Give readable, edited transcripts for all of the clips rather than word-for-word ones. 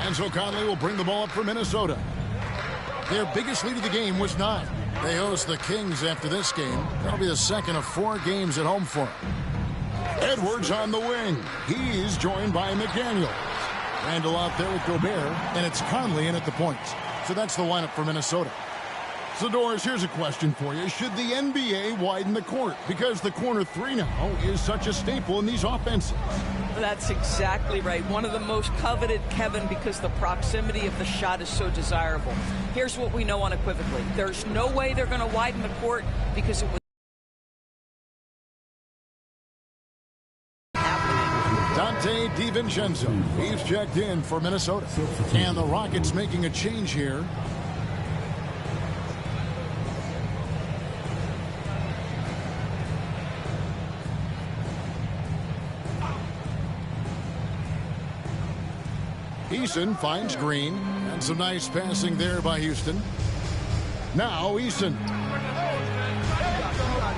And so Conley will bring the ball up for Minnesota. Their biggest lead of the game was 9. They host the Kings after this game. That'll be the second of 4 games at home for them. Edwards on the wing. He's joined by McDaniel. Randall out there with Gobert, and it's Conley in at the points. So that's the lineup for Minnesota. So, Doris, here's a question for you. Should the NBA widen the court? Because the corner 3 now is such a staple in these offenses. That's exactly right. One of the most coveted, Kevin, because the proximity of the shot is so desirable. Here's what we know unequivocally. There's no way they're going to widen the court because it was Dante DiVincenzo. He's checked in for Minnesota. And the Rockets making a change here. Eason finds Green, and some nice passing there by Houston. Now Eason.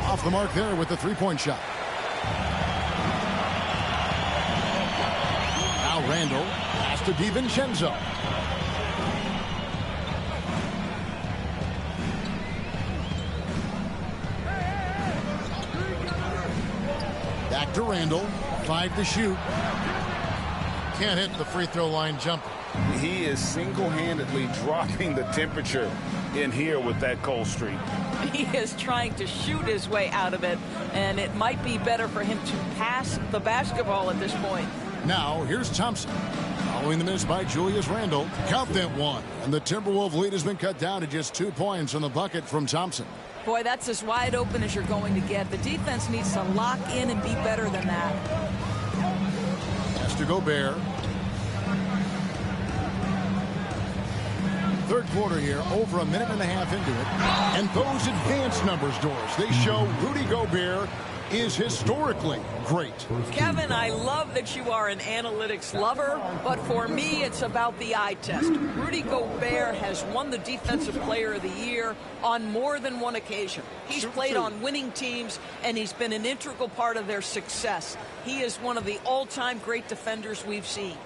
Off the mark there with the 3-point shot. Now Randall pass to DiVincenzo. Back to Randall. 5 to shoot. Can't hit the free throw line jumper. He is single-handedly dropping the temperature in here with that cold streak. He is trying to shoot his way out of it, and it might be better for him to pass the basketball at this point. Now here's Thompson. Following the miss by Julius Randle. Count that 1. And the Timberwolves lead has been cut down to just 2 points on the bucket from Thompson. Boy, that's as wide open as you're going to get. The defense needs to lock in and be better than that. Pass to Gobert. Third quarter here, over a minute and a half into it. And those advanced numbers, Doris, they show Rudy Gobert is historically great. Kevin, I love that you are an analytics lover, but for me, it's about the eye test. Rudy Gobert has won the Defensive Player of the Year on more than one occasion. He's played on winning teams, and he's been an integral part of their success. He is one of the all-time great defenders we've seen.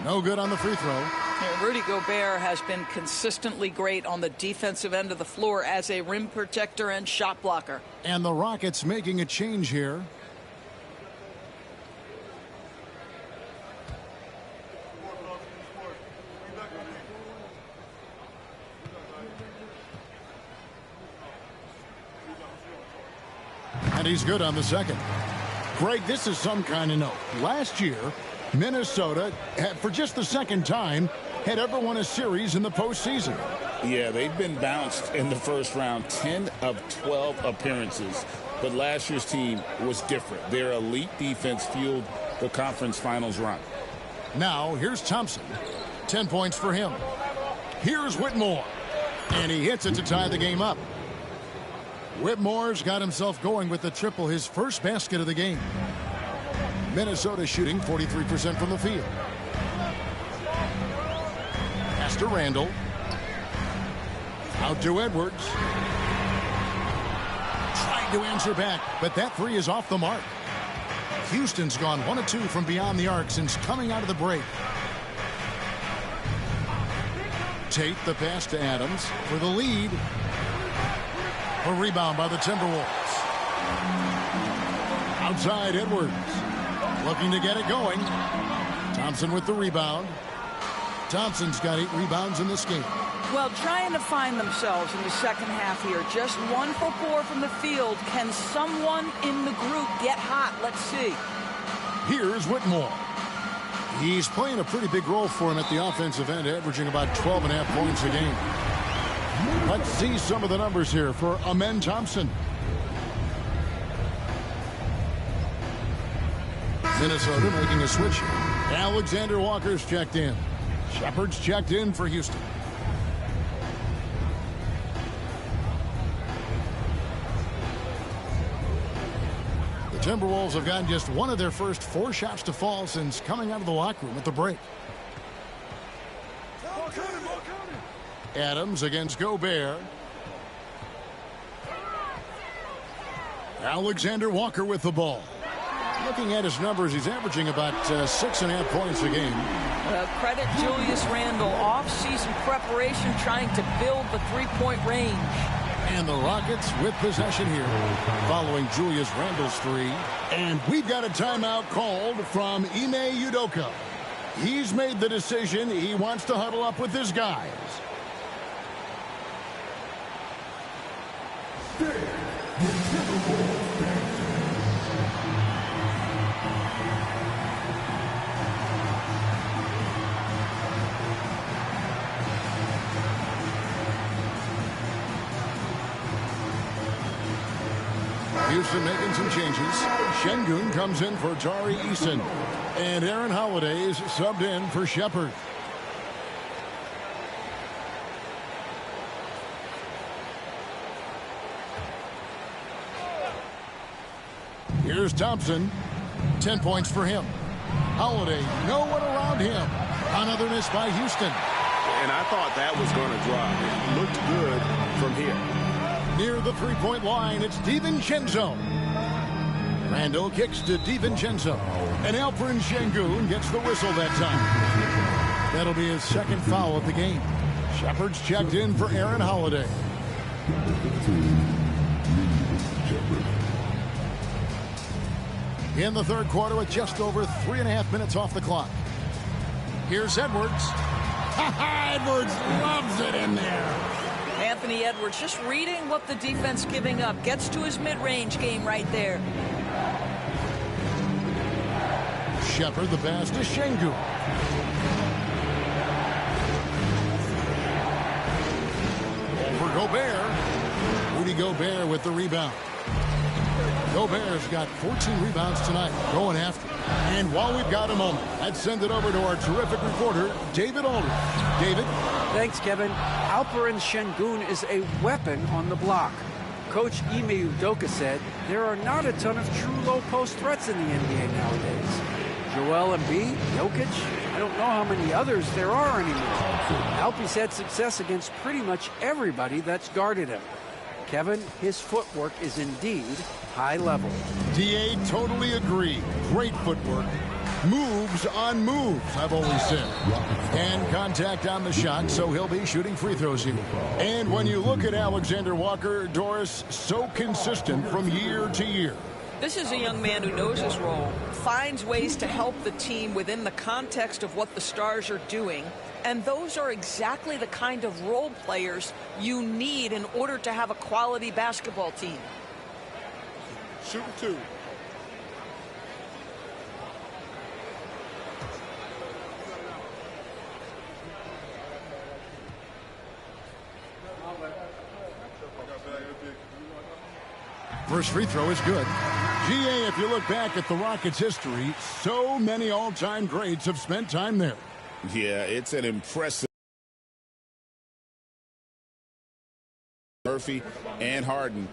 No good on the free throw. Yeah, Rudy Gobert has been consistently great on the defensive end of the floor as a rim protector and shot blocker. And the Rockets making a change here. And he's good on the second. Greg, this is some kind of note. Last year, Minnesota, for just the second time, had ever won a series in the postseason. Yeah, they've been bounced in the first round, 10 of 12 appearances. But last year's team was different. Their elite defense fueled the conference finals run. Now, here's Thompson. 10 points for him. Here's Whitmore. And he hits it to tie the game up. Whitmore's got himself going with the triple, his first basket of the game. Minnesota shooting 43% from the field. Pass to Randall. Out to Edwards. Trying to answer back, but that 3 is off the mark. Houston's gone 1 of 2 from beyond the arc since coming out of the break. Tate the pass to Adams for the lead. A rebound by the Timberwolves. Outside Edwards. Looking to get it going. Thompson with the rebound. Thompson's got 8 rebounds in this game. Well, trying to find themselves in the second half here. Just 1 for 4 from the field. Can someone in the group get hot? Let's see. Here's Whitmore. He's playing a pretty big role for him at the offensive end, averaging about 12.5 points a game. Let's see some of the numbers here for Amen Thompson. Minnesota making a switch. Alexander Walker's checked in. Shepard's checked in for Houston. The Timberwolves have gotten just 1 of their first 4 shots to fall since coming out of the locker room at the break. Adams against Gobert. Alexander Walker with the ball. Looking at his numbers, he's averaging about 6.5 points a game. Credit Julius Randle. Off-season preparation trying to build the three-point range. And the Rockets with possession here following Julius Randle's three. And we've got a timeout called from Ime Udoka. He's made the decision. He wants to huddle up with his guys. Houston making some changes. Şengün comes in for Tari Eason. And Aaron Holiday is subbed in for Shepherd. Here's Thompson. 10 points for him. Holiday, no one around him. Another miss by Houston. And I thought that was going to drop. It looked good from here. Near the three-point line, it's DiVincenzo. Randle kicks to DiVincenzo. And Alperen Şengün gets the whistle that time. That'll be his second foul of the game. Shepherd's checked in for Aaron Holiday. In the third quarter with just over 3.5 minutes off the clock. Here's Edwards. Edwards loves it in there. Anthony Edwards just reading what the defense giving up. Gets to his mid-range game right there. Shepherd the pass to Şengün. Over Gobert. Rudy Gobert with the rebound. Gobert's got 14 rebounds tonight, going after. And while we've got a moment, let's send it over to our terrific reporter, David Aldridge. David? Thanks, Kevin. Alperen Şengün is a weapon on the block. Coach Ime Udoka said there are not a ton of true low-post threats in the NBA nowadays. Joel Embiid, Jokic, I don't know how many others there are anymore. Alpie's had success against pretty much everybody that's guarded him. Kevin, his footwork is indeed high level. DA totally agree. Great footwork. Moves on moves, I've always said. And contact on the shot, so he'll be shooting free throws here. And when you look at Alexander Walker, Doris, so consistent from year to year. This is a young man who knows his role, finds ways to help the team within the context of what the Stars are doing, and those are exactly the kind of role players you need in order to have a quality basketball team. Shooting two. First free throw is good. GA, if you look back at the Rockets' history, so many all-time greats have spent time there. Yeah, it's an impressive. Murphy and Harden.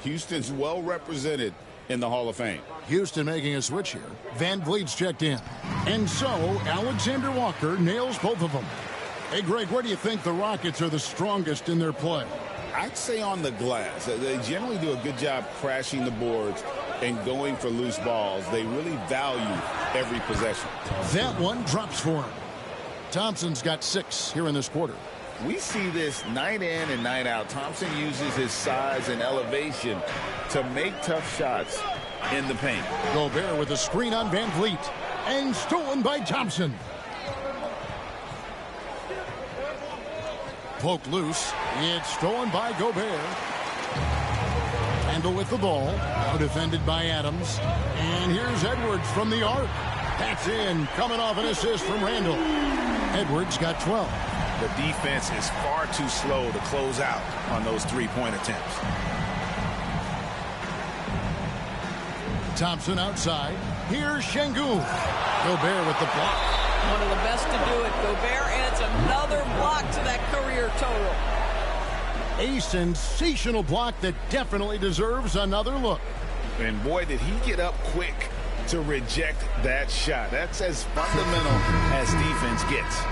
Houston's well represented in the Hall of Fame. Houston making a switch here. Van Vliet's checked in. And so, Alexander Walker nails both of them. Hey, Greg, where do you think the Rockets are the strongest in their play? I'd say on the glass. They generally do a good job crashing the boards and going for loose balls. They really value every possession. That one drops for him. Thompson's got 6 here in this quarter. We see this night in and night out. Thompson uses his size and elevation to make tough shots in the paint. Gobert with a screen on Van Vliet. And stolen by Thompson. Poked loose. It's stolen by Gobert. Randle with the ball. Now defended by Adams. And here's Edwards from the arc. That's in. Coming off an assist from Randle. Edwards got 12. The defense is far too slow to close out on those three-point attempts. Thompson outside. Here's Şengün. Gobert with the block. One of the best to do it. Gobert adds another block to that career total. A sensational block that definitely deserves another look. And boy, did he get up quick to reject that shot. That's as fundamental as defense gets.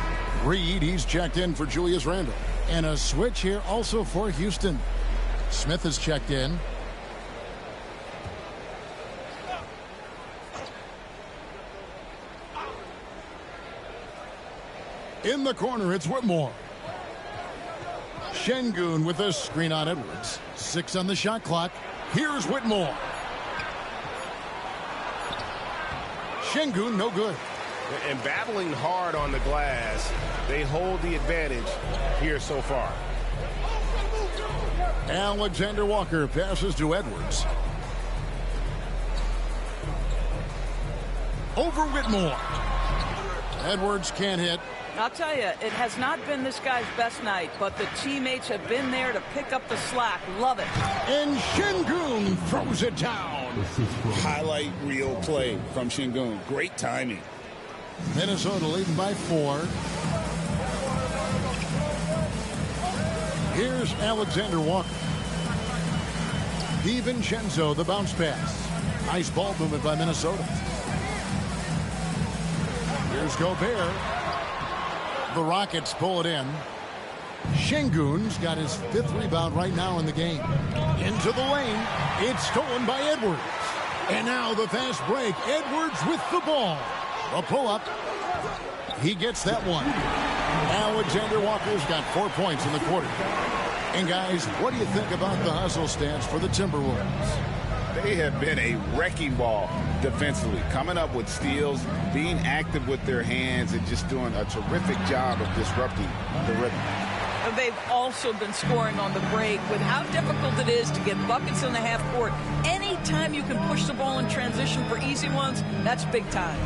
Reed, he's checked in for Julius Randle. And a switch here also for Houston. Smith is checked in. In the corner, it's Whitmore. Şengün with a screen on Edwards. 6 on the shot clock. Here's Whitmore. Şengün, no good. And battling hard on the glass, they hold the advantage here so far. Alexander Walker passes to Edwards. Over Whitmore. Edwards can't hit. I'll tell you, it has not been this guy's best night, but the teammates have been there to pick up the slack. Love it. And Şengün throws it down. Highlight reel play from Şengün. Great timing. Minnesota leading by 4. Here's Alexander Walker. DiVincenzo, the bounce pass. Nice ball movement by Minnesota. Here's Gobert. The Rockets pull it in. Şengün's got his 5th rebound right now in the game. Into the lane. It's stolen by Edwards. And now the fast break. Edwards with the ball. A pull-up. He gets that one. Alexander Walker's got 4 points in the quarter. And, guys, what do you think about the hustle stance for the Timberwolves? They have been a wrecking ball defensively, coming up with steals, being active with their hands, and just doing a terrific job of disrupting the rhythm. They've also been scoring on the break. With how difficult it is to get buckets in the half court, anytime you can push the ball in transition for easy ones, that's big time.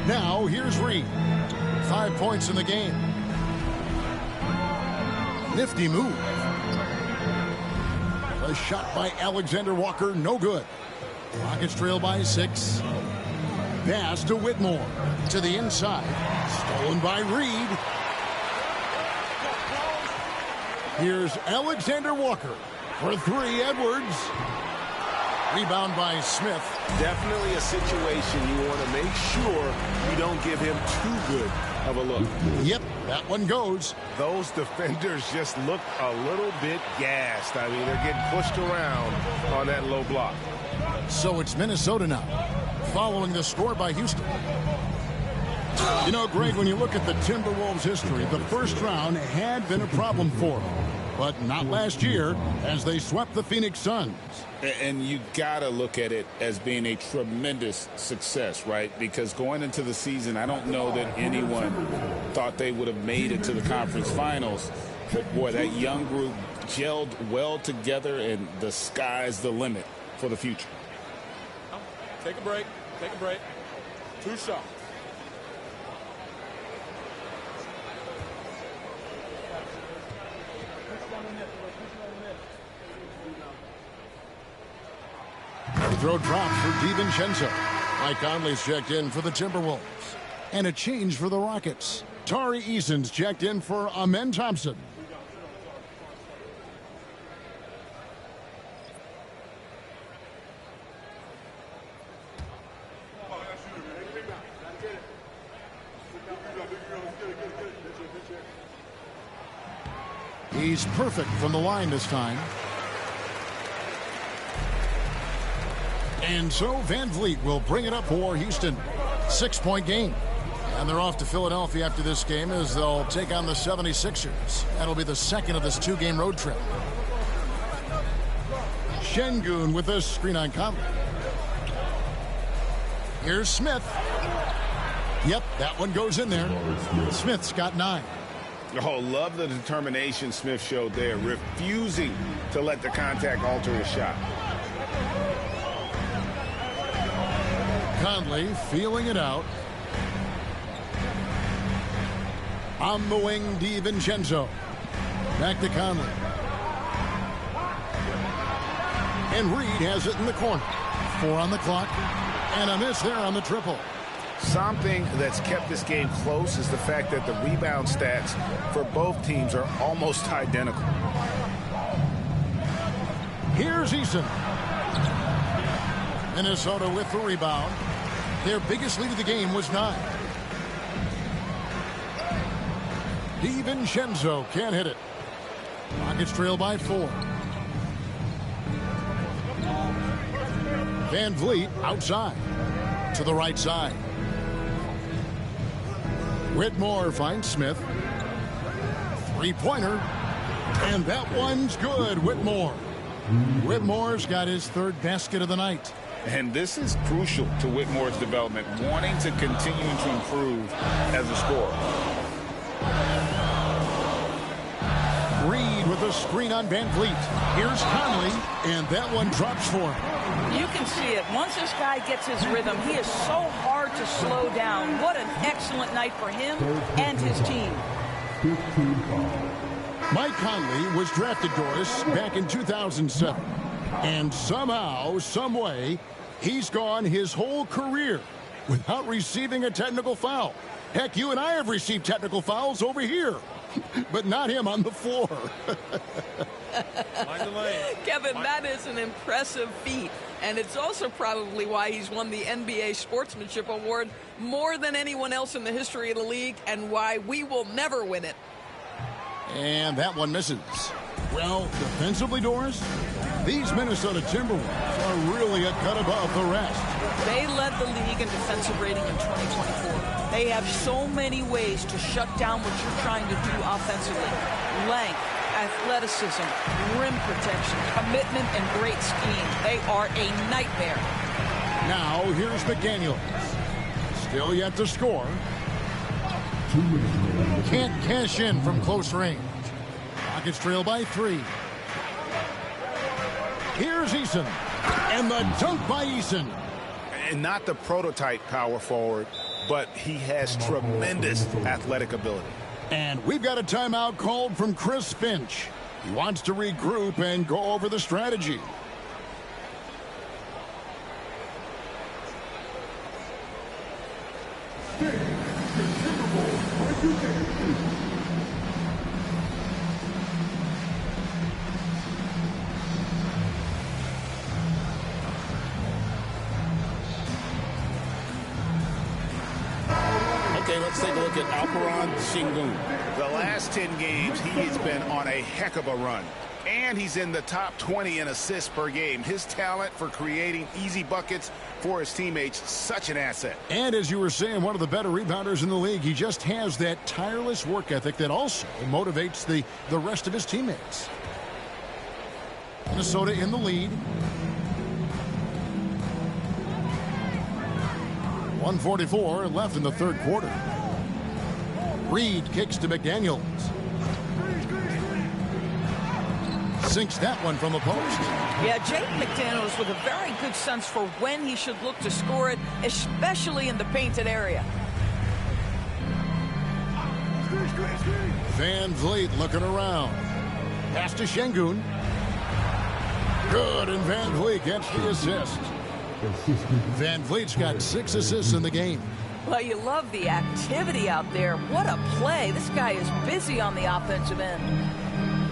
Now, here's Reed. 5 points in the game. Nifty move. A shot by Alexander Walker, no good. Rockets trail by 6. Pass to Whitmore. To the inside. Stolen by Reed. Here's Alexander Walker for 3. Edwards. Rebound by Smith. Definitely a situation you want to make sure you don't give him too good of a look. Yep, that one goes. Those defenders just look a little bit gassed. I mean, they're getting pushed around on that low block. So it's Minnesota now, following the score by Houston. You know, Greg, when you look at the Timberwolves' history, the first round had been a problem for them. But not last year, as they swept the Phoenix Suns. And you got to look at it as being a tremendous success, right? Because going into the season, I don't know that anyone thought they would have made it to the conference finals. But, boy, that young group gelled well together, and the sky's the limit for the future. Take a break. Take a break. 2 shots. The throw drops for DiVincenzo. Mike Conley's checked in for the Timberwolves. And a change for the Rockets. Tari Eason's checked in for Amen Thompson. He's perfect from the line this time. And so Van Vliet will bring it up for Houston. 6-point game. And they're off to Philadelphia after this game as they'll take on the 76ers. That'll be the second of this 2-game road trip. Şengün with a screen on Conley. Here's Smith. Yep, that one goes in there. Smith's got 9. Oh, love the determination Smith showed there, refusing to let the contact alter his shot. Conley feeling it out. On the wing, DiVincenzo. Back to Conley. And Reed has it in the corner. 4 on the clock. And a miss there on the triple. Something that's kept this game close is the fact that the rebound stats for both teams are almost identical. Here's Eason. Minnesota with the rebound. Their biggest lead of the game was 9. DiVincenzo can't hit it. Rockets trail by 4. Van Vliet outside to the right side. Whitmore finds Smith. Three-pointer. And that one's good, Whitmore. Whitmore's got his third basket of the night. And this is crucial to Whitmore's development, wanting to continue to improve as a scorer. Reed with a screen on Van Vliet. Here's Conley, and that one drops for him. You can see it. Once this guy gets his rhythm, he is so hard to slow down. What an excellent night for him and his team. Mike Conley was drafted, Doris, back in 2007. And somehow, some way, he's gone his whole career without receiving a technical foul. Heck, you and I have received technical fouls over here, but not him on the floor. Kevin, that is an impressive feat. And it's also probably why he's won the NBA Sportsmanship Award more than anyone else in the history of the league, and why we will never win it. And that one misses. Well, defensively, Doris, these Minnesota Timberwolves are really a cut above the rest. They led the league in defensive rating in 2024. They have so many ways to shut down what you're trying to do offensively. Length, athleticism, rim protection, commitment, and great scheme. They are a nightmare. Now, here's McDaniels. Still yet to score. Can't cash in from close range. Rockets trail by 3. Here's Eason. And the dunk by Eason. And not the prototype power forward, but he has tremendous athletic ability. And we've got a timeout called from Chris Finch. He wants to regroup and go over the strategy. Okay, let's take a look at Alperen Sengun. The last 10 games, he has been on a heck of a run. And he's in the top 20 in assists per game. His talent for creating easy buckets for his teammates, such an asset. And as you were saying, one of the better rebounders in the league. He just has that tireless work ethic that also motivates the rest of his teammates. Minnesota in the lead. 1:44 left in the third quarter. Reed kicks to McDaniels. Sinks that one from the post. Yeah, Jaden McDaniels with a very good sense for when he should look to score it, especially in the painted area. Van Vliet looking around. Pass to Sengun. Good, and Van Vliet gets the assist. Van Vliet's got 6 assists in the game. Well, you love the activity out there. What a play. This guy is busy on the offensive end.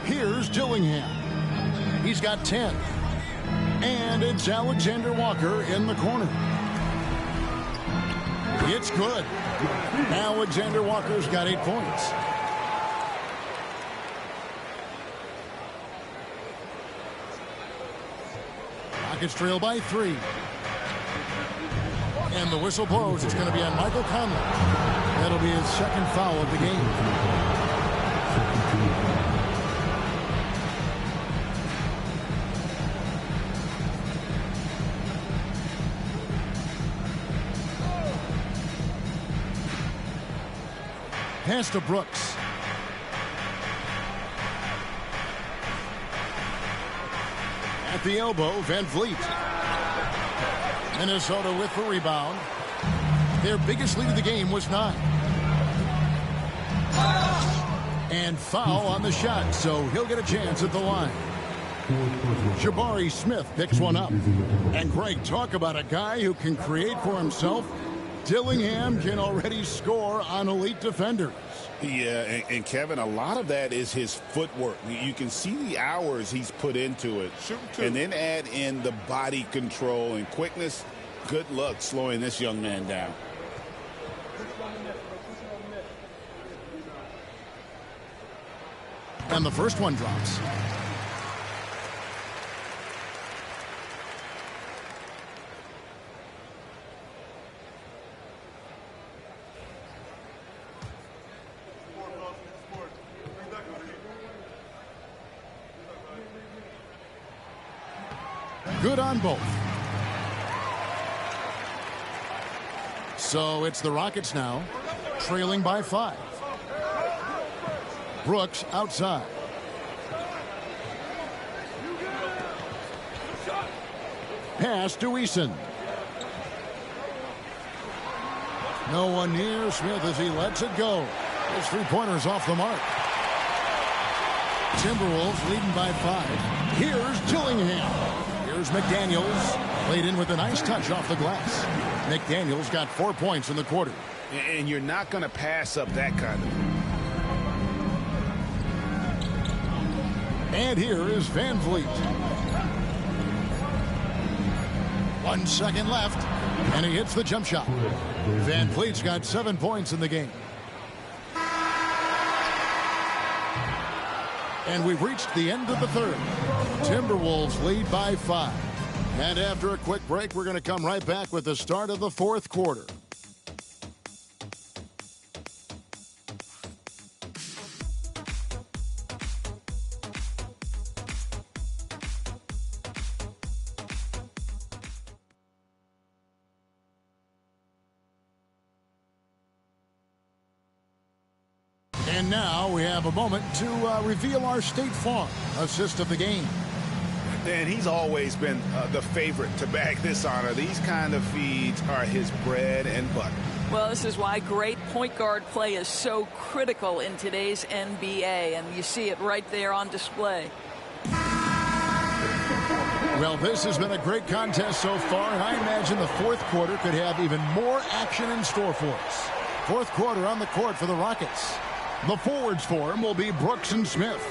Here's Dillingham. He's got 10. And it's Alexander Walker in the corner. It's good. Alexander Walker's got 8 points. Rockets trail by 3. And the whistle blows. It's going to be on Michael Conley. That'll be his second foul of the game. Pass to Brooks. At the elbow, Van Vliet. Minnesota with the rebound. Their biggest lead of the game was 9. And foul on the shot, so he'll get a chance at the line. Jabari Smith picks one up. And Greg, talk about a guy who can create for himself. Dillingham can already score on elite defenders. Yeah, and Kevin, a lot of that is his footwork. You can see the hours he's put into it. And then add in the body control and quickness. Good luck slowing this young man down. And the first one drops. Good on both. So it's the Rockets now, trailing by 5. Brooks outside. Pass to Eason. No one near Smith as he lets it go. His three-pointers off the mark. Timberwolves leading by 5. Here's Dillingham. Here's McDaniels. Played in with a nice touch off the glass. McDaniels got 4 points in the quarter. And you're not going to pass up that kind of. And here is Van Vliet. 1 second left, and he hits the jump shot. Van Vliet's got 7 points in the game. And we've reached the end of the third. Timberwolves lead by 5. And after a quick break, we're going to come right back with the start of the fourth quarter. And now we have a moment to reveal our State Farm assist of the game. And he's always been the favorite to bag this honor. These kind of feeds are his bread and butter. Well, this is why great point guard play is so critical in today's NBA, and you see it right there on display. Well, this has been a great contest so far, and I imagine the fourth quarter could have even more action in store for us. Fourth quarter on the court for the Rockets. The forwards for him will be Brooks and Smith.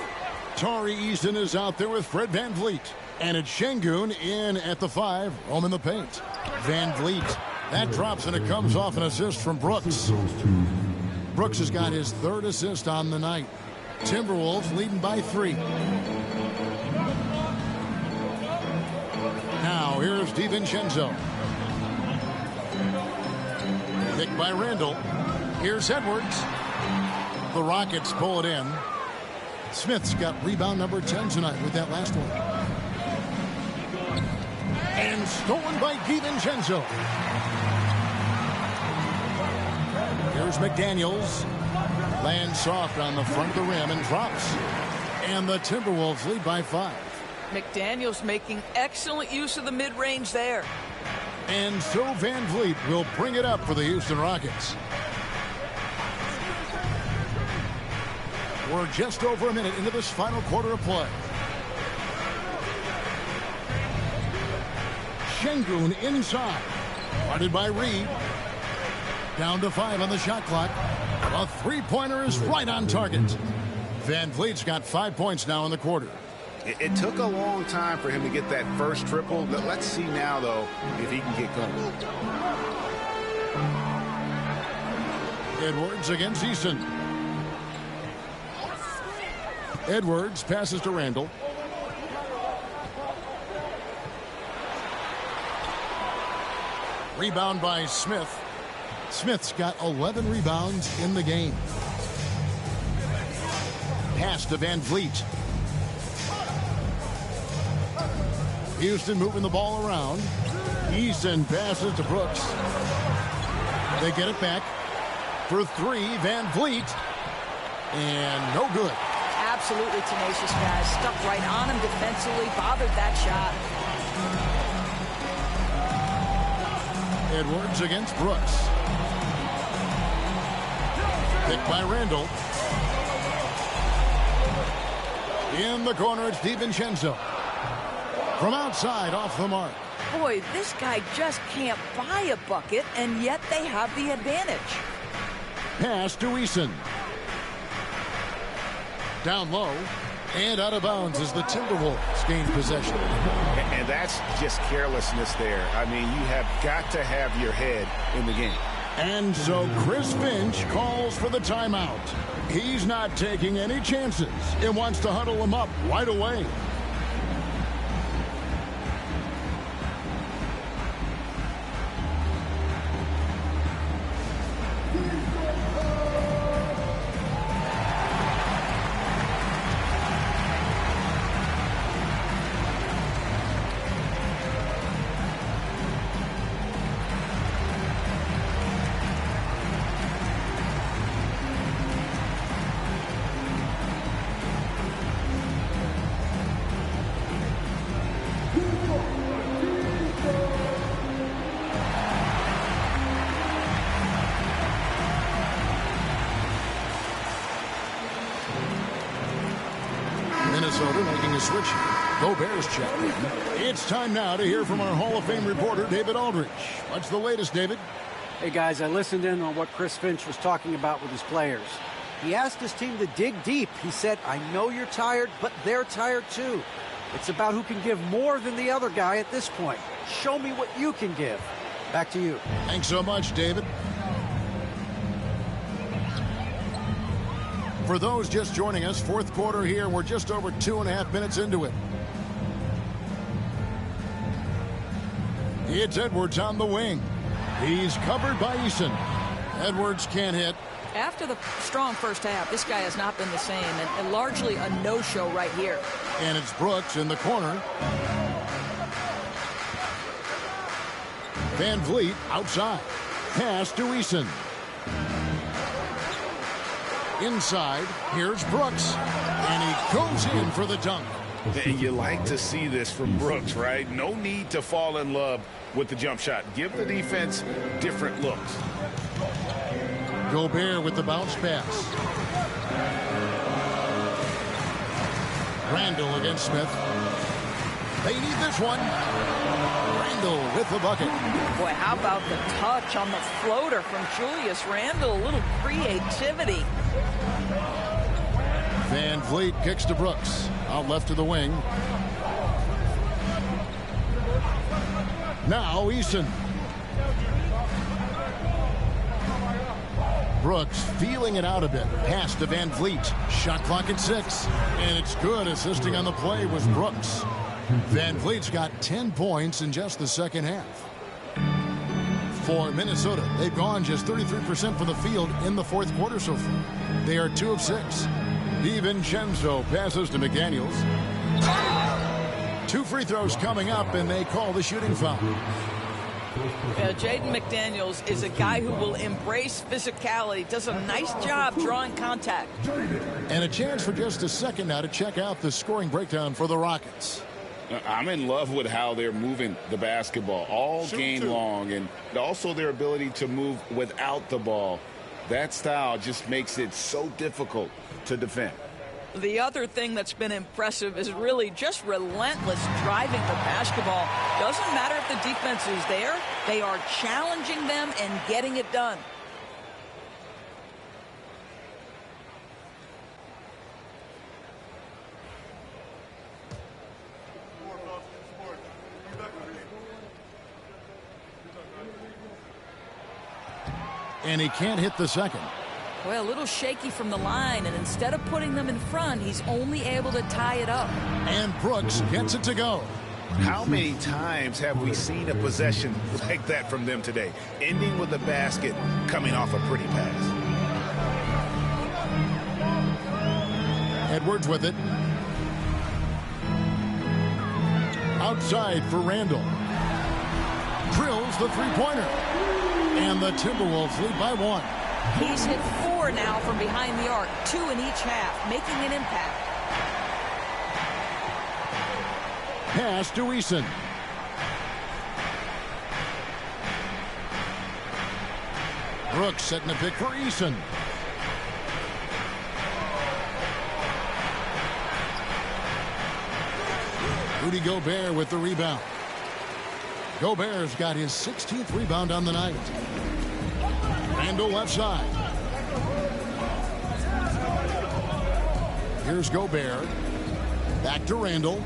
Tari Eason is out there with Fred Van Vliet. And it's Şengün in at the 5, home in the paint. Van Vliet. That drops, and it comes off an assist from Brooks. Brooks has got his 3rd assist on the night. Timberwolves leading by 3. Now, here's DiVincenzo. Picked by Randall. Here's Edwards. The Rockets pull it in. Smith's got rebound number 10 tonight with that last one. And stolen by DiVincenzo. Here's McDaniels. Lands soft on the front of the rim and drops. And the Timberwolves lead by 5. McDaniels making excellent use of the mid-range there. And so Van Vliet will bring it up for the Houston Rockets. We're just over a minute into this final quarter of play. Şengün inside. Guarded by Reed. Down to 5 on the shot clock. A three-pointer is right on target. Van Vliet's got 5 points now in the quarter. It took a long time for him to get that first triple. Let's see now, though, if he can get going. Edwards against Eason. Edwards passes to Randall. Rebound by Smith. Smith's got 11 rebounds in the game. Pass to Van Vliet. Houston moving the ball around. Eason passes to Brooks. They get it back. For 3, Van Vliet. And no good. Absolutely tenacious guys. Stuck right on him defensively. Bothered that shot. Edwards against Brooks. Picked by Randall. In the corner, it's DiVincenzo. From outside, off the mark. Boy, this guy just can't buy a bucket, and yet they have the advantage. Pass to Eason. Down low and out of bounds as the Timberwolves gain possession. And that's just carelessness there. I mean, you have got to have your head in the game. And so Chris Finch calls for the timeout. He's not taking any chances and wants to huddle him up right away. making a switch. Gobert's checked in. It's time now to hear from our Hall of Fame reporter, David Aldridge. What's the latest, David? Hey, guys, I listened in on what Chris Finch was talking about with his players. He asked his team to dig deep. He said, I know you're tired, but they're tired too. It's about who can give more than the other guy at this point. Show me what you can give. Back to you. Thanks so much, David. For those just joining us, fourth quarter here. We're just over 2.5 minutes into it. It's Edwards on the wing. He's covered by Eason. Edwards can't hit. After the strong first half, this guy has not been the same, and largely a no-show right here. And it's Brooks in the corner. Van Vliet outside. Pass to Eason. Inside, here's Brooks. And he goes in for the dunk. And you like to see this from Brooks, right? No need to fall in love with the jump shot. Give the defense different looks. Gobert with the bounce pass. Randall against Smith. They need this one. Randall with the bucket. Boy, how about the touch on the floater from Julius Randle? A little creativity. Van Vliet kicks to Brooks. Out left to the wing. Now Eason. Brooks feeling it out a bit. Pass to Van Vliet. Shot clock at 6. And it's good. Assisting on the play was Brooks. Van Vliet's got 10 points in just the second half. For Minnesota, they've gone just 33% from the field in the fourth quarter so far. They are 2 of 6. DiVincenzo passes to McDaniels. 2 free throws coming up, and they call the shooting foul. Jaden McDaniels is a guy who will embrace physicality, does a nice job drawing contact. And a chance for just a second now to check out the scoring breakdown for the Rockets. I'm in love with how they're moving the basketball all game long, and also their ability to move without the ball. That style just makes it so difficult to defend. The other thing that's been impressive is really just relentless driving the basketball. Doesn't matter if the defense is there, they are challenging them and getting it done. And he can't hit the second. Well, a little shaky from the line, and instead of putting them in front, he's only able to tie it up. And Brooks gets it to go. How many times have we seen a possession like that from them today, ending with a basket coming off a pretty pass? Edwards with it. Outside for Randall. Drills the three-pointer. And the Timberwolves lead by 1. He's hit 4 now from behind the arc, 2 in each half, making an impact. Pass to Eason. Brooks setting a pick for Eason. Rudy Gobert with the rebound. Gobert's got his 16th rebound on the night. Randall left side. Here's Gobert. Back to Randall.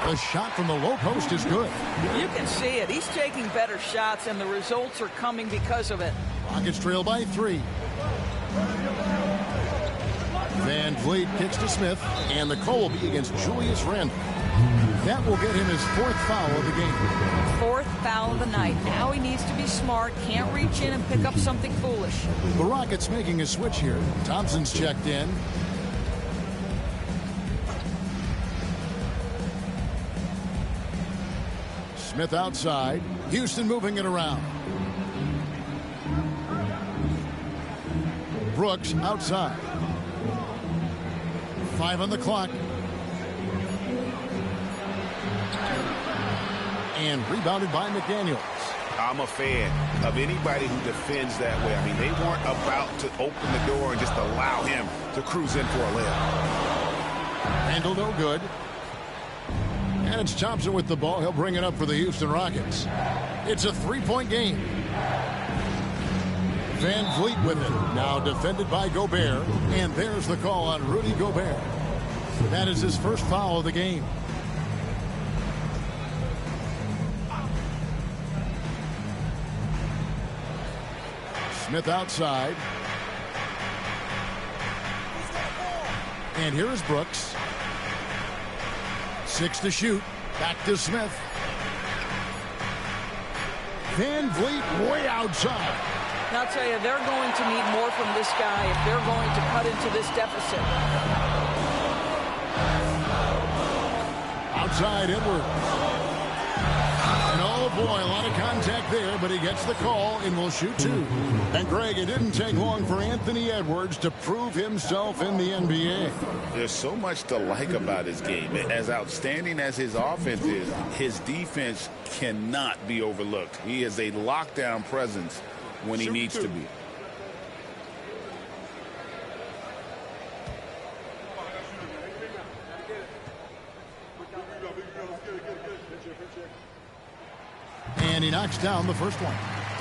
The shot from the low post is good. You can see it. He's taking better shots, and the results are coming because of it. Rockets trail by 3. Van Vliet kicks to Smith, and the call will be against Julius Randle. That will get him his 4th foul of the game. 4th foul of the night. Now he needs to be smart. Can't reach in and pick up something foolish. The Rockets making a switch here. Thompson's checked in. Smith outside. Houston moving it around. Brooks outside. 5 on the clock. And rebounded by McDaniels. I'm a fan of anybody who defends that way. I mean, they weren't about to open the door and just allow him to cruise in for a layup. Randall no good. And it's Thompson with the ball. He'll bring it up for the Houston Rockets. It's a three-point game. Van Vliet with it. Now defended by Gobert. And there's the call on Rudy Gobert. That is his first foul of the game. Smith outside. And here is Brooks. 6 to shoot. Back to Smith. Van Vliet way outside. Now, I'll tell you, they're going to need more from this guy if they're going to cut into this deficit. Outside Edwards. And oh boy, a lot of contact there, but he gets the call and will shoot 2. And Greg, it didn't take long for Anthony Edwards to prove himself in the NBA. There's so much to like about his game. As outstanding as his offense is, his defense cannot be overlooked. He is a lockdown presence when he needs to be. And he knocks down the first one.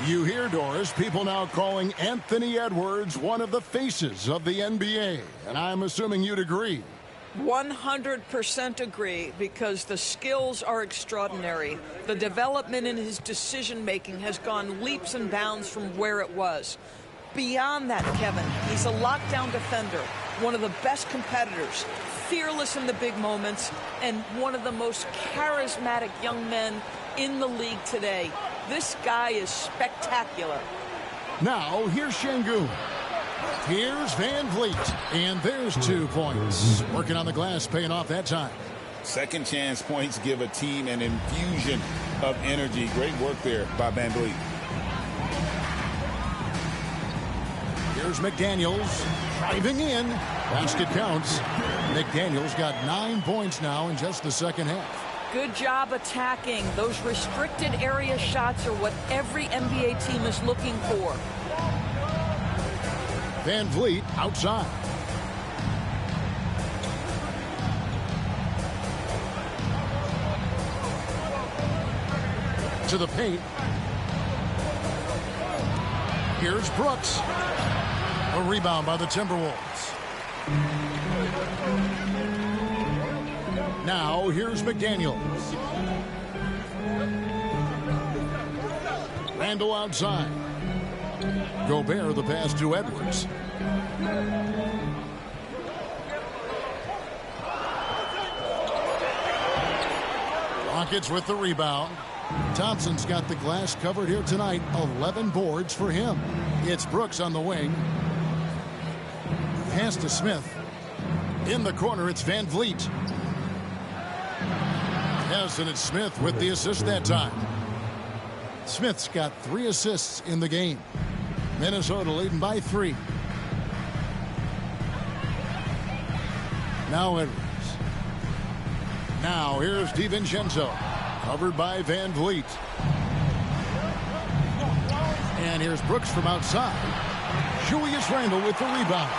You hear, Doris, people now calling Anthony Edwards one of the faces of the NBA. And I'm assuming you'd agree. 100% agree, because the skills are extraordinary. The development in his decision-making has gone leaps and bounds from where it was. Beyond that, Kevin, he's a lockdown defender, one of the best competitors, fearless in the big moments, and one of the most charismatic young men in the league today. This guy is spectacular. Now, here's Şengün. Here's Van Vliet. And there's 2 points. Working on the glass, paying off that time. Second chance points give a team an infusion of energy. Great work there by Van Vliet. Here's McDaniels driving in. Basket counts. McDaniels got 9 points now in just the second half. Good job attacking. Those restricted area shots are what every NBA team is looking for. Van Vliet outside. To the paint. Here's Brooks. A rebound by the Timberwolves. Now here's McDaniels. Randall outside. Gobert the pass to Edwards. Rockets with the rebound. Thompson's got the glass covered here tonight. 11 boards for him. It's Brooks on the wing. Pass to Smith. In the corner, it's Van Vliet. Yes, and it's Smith with the assist that time. Smith's got 3 assists in the game. Minnesota leading by 3. Now Edwards. Now here's DiVincenzo. Covered by Van Vliet. And here's Brooks from outside. Julius Randle with the rebound.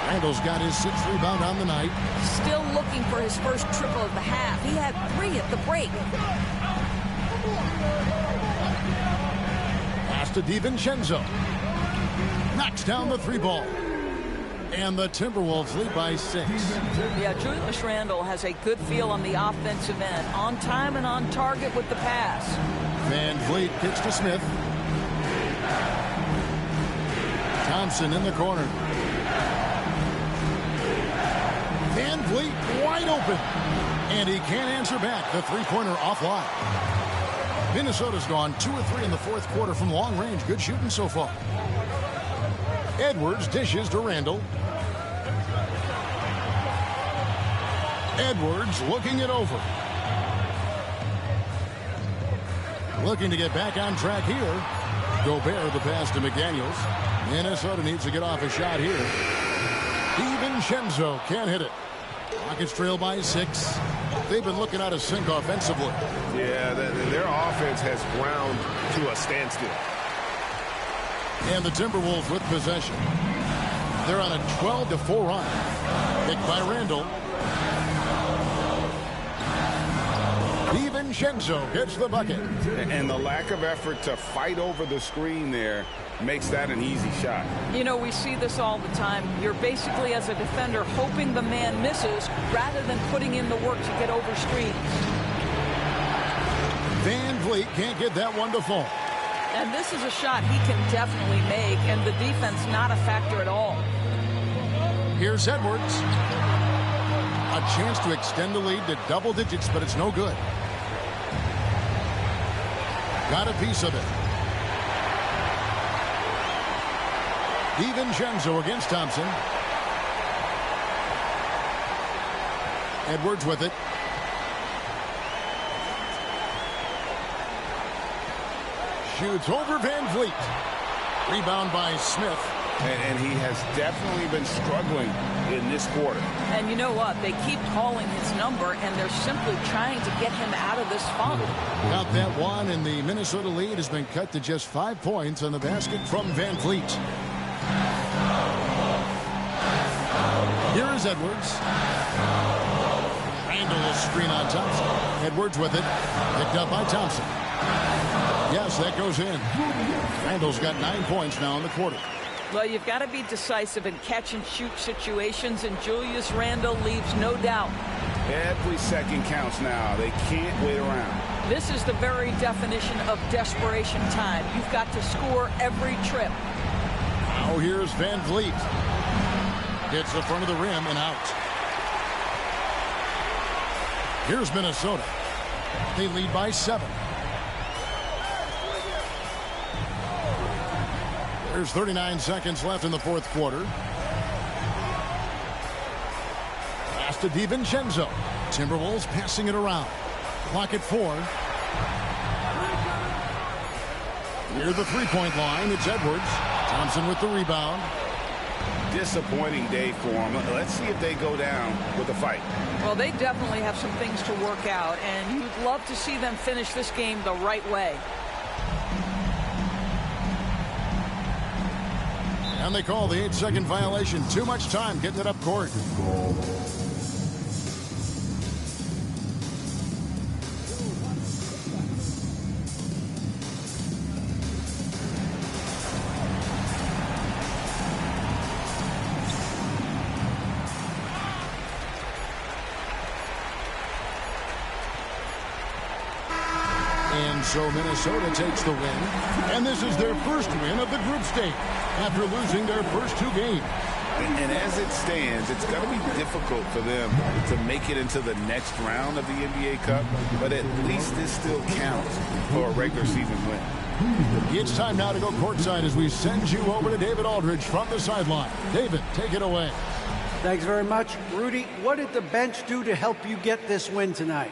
Randle's got his 6th rebound on the night. Still looking for his first triple of the half. He had 3 at the break. Pass to DiVincenzo. Knocks down the 3 ball. And the Timberwolves lead by 6. Yeah, Julius Randle has a good feel on the offensive end. On time and on target with the pass. Van Vliet kicks to Smith. Thompson in the corner. Van Vliet wide open. And he can't answer back. The 3-pointer offline. Minnesota's gone 2 or 3 in the 4th quarter from long range. Good shooting so far. Edwards dishes to Randle. Edwards looking it over. Looking to get back on track here. Gobert the pass to McDaniels. Minnesota needs to get off a shot here. DiVincenzo can't hit it. Rockets trail by 6. They've been looking out of sync offensively. Yeah, their offense has ground to a standstill. And the Timberwolves with possession. They're on a 12-4 run. Picked by Randall. DiVincenzo gets the bucket. And the lack of effort to fight over the screen there makes that an easy shot. You know, we see this all the time. You're basically, as a defender, hoping the man misses rather than putting in the work to get over screens. Van Vliet can't get that one to fall. And this is a shot he can definitely make, and the defense not a factor at all. Here's Edwards. A chance to extend the lead to double digits, but it's no good. Got a piece of it. DiVincenzo against Thompson. Edwards with it. Shoots over Van Vliet. Rebound by Smith. And he has definitely been struggling in this quarter. And you know what? They keep calling his number, and they're simply trying to get him out of this funk. Got that one, and the Minnesota lead has been cut to just 5 points on the basket from Van Vliet. Here is Edwards. Randall screen on Thompson. Edwards with it. Picked up by Thompson. Yes, that goes in. Randall's got 9 points now in the quarter. Well, you've got to be decisive in catch-and-shoot situations, and Julius Randle leaves no doubt. Every second counts now. They can't wait around. This is the very definition of desperation time. You've got to score every trip. Now here's Van Vliet. Hits the front of the rim and out. Here's Minnesota. They lead by 7. There's 39 seconds left in the fourth quarter. Pass to DiVincenzo. Timberwolves passing it around. Clock at 4. Near the three-point line, it's Edwards. Thompson with the rebound. Disappointing day for them. Let's see if they go down with a fight. Well, they definitely have some things to work out, and you'd love to see them finish this game the right way. And they call the 8-second violation. Too much time getting it up court. And so Minnesota takes the win. And this is their first win of the group stage after losing their first 2 games. And as it stands, it's going to be difficult for them to make it into the next round of the NBA Cup, but at least this still counts for a regular season win. It's time now to go courtside as we send you over to David Aldridge from the sideline. David, take it away. Thanks very much. Rudy, what did the bench do to help you get this win tonight?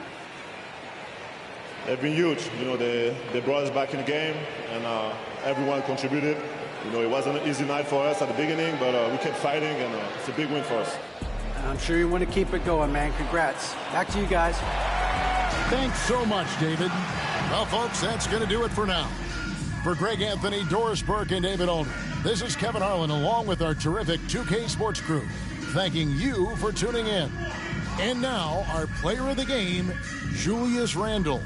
They've been huge. You know, they brought us back in the game, and everyone contributed. You know, it wasn't an easy night for us at the beginning, but we kept fighting, and it's a big win for us. I'm sure you want to keep it going, man. Congrats. Back to you guys. Thanks so much, David. Well, folks, that's going to do it for now. For Greg Anthony, Doris Burke, and David Aldridge, this is Kevin Harlan along with our terrific 2K Sports crew, thanking you for tuning in. And now, our player of the game, Julius Randle.